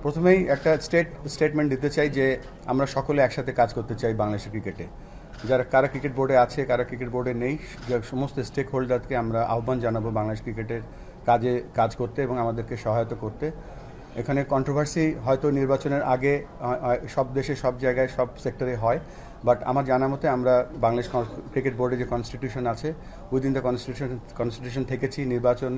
প্রথমেই একটা স্টেটমেন্ট দিতে চাই যে আমরা সকলে একসাথে কাজ করতে চাই বাংলাদেশের ক্রিকেটে। কারা ক্রিকেট বোর্ডে আছে, কারা ক্রিকেট বোর্ডে নেই, সমস্ত স্টেক হোল্ডারকে আমরা আহ্বান জানাবো বাংলাদেশ ক্রিকেটের কাজ করতে এবং আমাদেরকে সহায়তা করতে। এখানে কন্ট্রোভার্সি হয়তো নির্বাচনের আগে সব দেশে সব জায়গায় সব সেক্টরে হয়, বাট আমার জানা মতে আমরা বাংলাদেশ ক্রিকেট বোর্ডে যে কনস্টিটিউশন আছে উইদিন দ্য কনস্টিটিউশন থেকেছি। নির্বাচন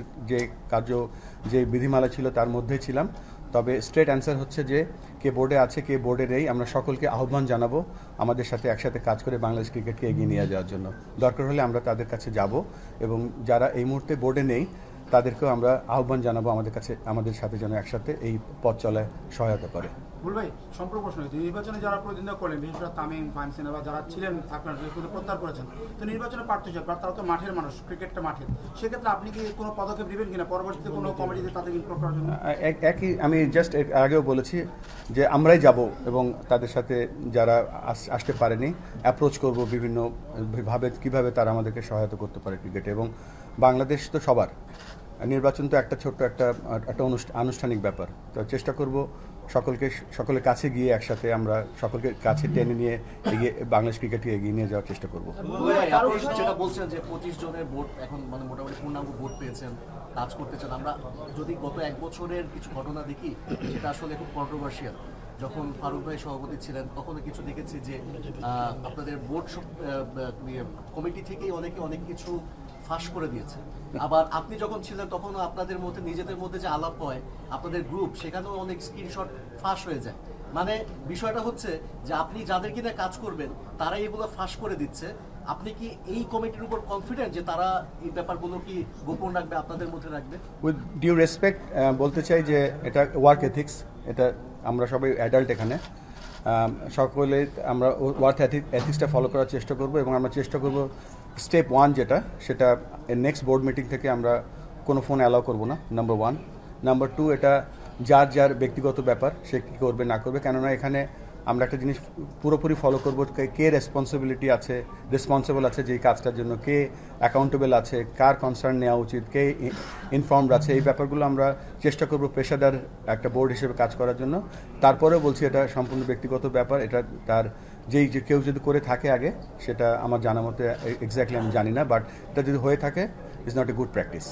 যে বিধিমালা ছিল তার মধ্যেই ছিলাম। তবে স্ট্রেট অ্যান্সার হচ্ছে যে কে বোর্ডে আছে কে বোর্ডে নেই, আমরা সকলকে আহ্বান জানাবো আমাদের সাথে একসাথে কাজ করে বাংলাদেশ ক্রিকেটকে এগিয়ে নিয়ে যাওয়ার জন্য। দরকার হলে আমরা তাদের কাছে যাব এবং যারা এই মুহূর্তে বোর্ডে নেই তাদেরকেও আমরা আহ্বান জানাবো আমাদের সাথে যেন একসাথে এই পথ চলায় সহায়তা করে। ভাই, সম্পর্ক প্রশ্ন হয়েছে, নির্বাচনে যারা প্রতিদ্বন্দ্বিতা করলেন, বিশেষ করে তামিম, ফাইনসেনা বা যারা ছিলেন আপনার প্রত্যাহার করেছেন, তো নির্বাচনে প্রার্থী হিসেবে তারা তো মাঠের মানুষ, ক্রিকেটটা মাঠের, সেক্ষেত্রে আপনি কি কোনো পদক্ষেপ নেবেন কিনা পরবর্তীতে কোনো কমিটিতে তাদের ইনক্লুড করার জন্য? একই, আমি জাস্ট আগেও বলেছি যে আমরাই যাব এবং তাদের সাথে যারা আসতে পারেনি অ্যাপ্রোচ করব বিভিন্নভাবে কীভাবে তারা আমাদেরকে সহায়তা করতে পারে ক্রিকেটে। এবং বাংলাদেশ তো সবার, নির্বাচন তো একটা ছোট্ট একটা আনুষ্ঠানিক ব্যাপার। তো চেষ্টা করব সকলের কাছে গিয়ে একসাথে আমরা সকলকে কাছে টেনে নিয়ে বাংলাদেশ ক্রিকেটকে এগিয়ে নিয়ে যাওয়ার চেষ্টা করব। যেটা বলছেন যে 25 জনের ভোট এখন মোটামুটি পূর্ণাঙ্গ ভোট পেয়েছেন, কাজ করতেছেন। আমরা যদি গত এক বছরের কিছু ঘটনা দেখি সেটা আসলে খুব কন্ট্রোভার্সিয়াল। যখন ফারুক ভাই সভাপতি ছিলেন তখন কিছু দেখেছি যে আপনাদের বোর্ড কমিটি থেকেই অনেক কিছু ফাঁস করে দিয়েছে। আবার আপনি যখন ছিলেন তখনও আপনাদের মধ্যে নিজেদের মধ্যে যে আলাপ হয়, আপনাদের গ্রুপ, সেখানেও অনেক স্ক্রিনশট ফাঁস হয়ে যায়। মানে বিষয়টা হচ্ছে যে আপনি যাদের কিনা কাজ করবেন তারাই এগুলো ফাঁস করে দিচ্ছে। আপনি কি এই কমিটির উপর কনফিডেন্ট যে তারা এই ব্যাপারগুলো কি গোপন রাখবে, আপনাদের মধ্যে রাখবে? উইথ ডিউ রেসপেক্ট বলতে চাই যে এটা ওয়ার্ক এথিক্স, এটা আমরা সবাই অ্যাডাল্ট এখানে, সকলে আমরা ওয়ার্ক এথিক্সটা ফলো করার চেষ্টা করব এবং আমরা চেষ্টা করব স্টেপ 1 যেটা, সেটা নেক্সট বোর্ড মিটিং থেকে আমরা কোনো ফোন অ্যালাউ করব না, নাম্বার 1। নাম্বার 2, এটা যার ব্যক্তিগত ব্যাপার, সে কী করবে না করবে, কেননা এখানে আমরা একটা জিনিস পুরোপুরি ফলো করব, কে রেসপন্সিবল আছে যেই কাজটার জন্য, কে অ্যাকাউন্টেবল আছে, কার কনসার্ন নেওয়া উচিত, কে ইনফর্মড আছে, এই ব্যাপারগুলো আমরা চেষ্টা করব পেশাদার একটা বোর্ড হিসেবে কাজ করার জন্য। তারপরেও বলছি এটা সম্পূর্ণ ব্যক্তিগত ব্যাপার, এটা তার যে কেউ যদি করে থাকে আগে, সেটা আমার জানা মতে এক্স্যাক্টলি আমি জানি না, বাট এটা যদি হয়ে থাকে is not a good practice.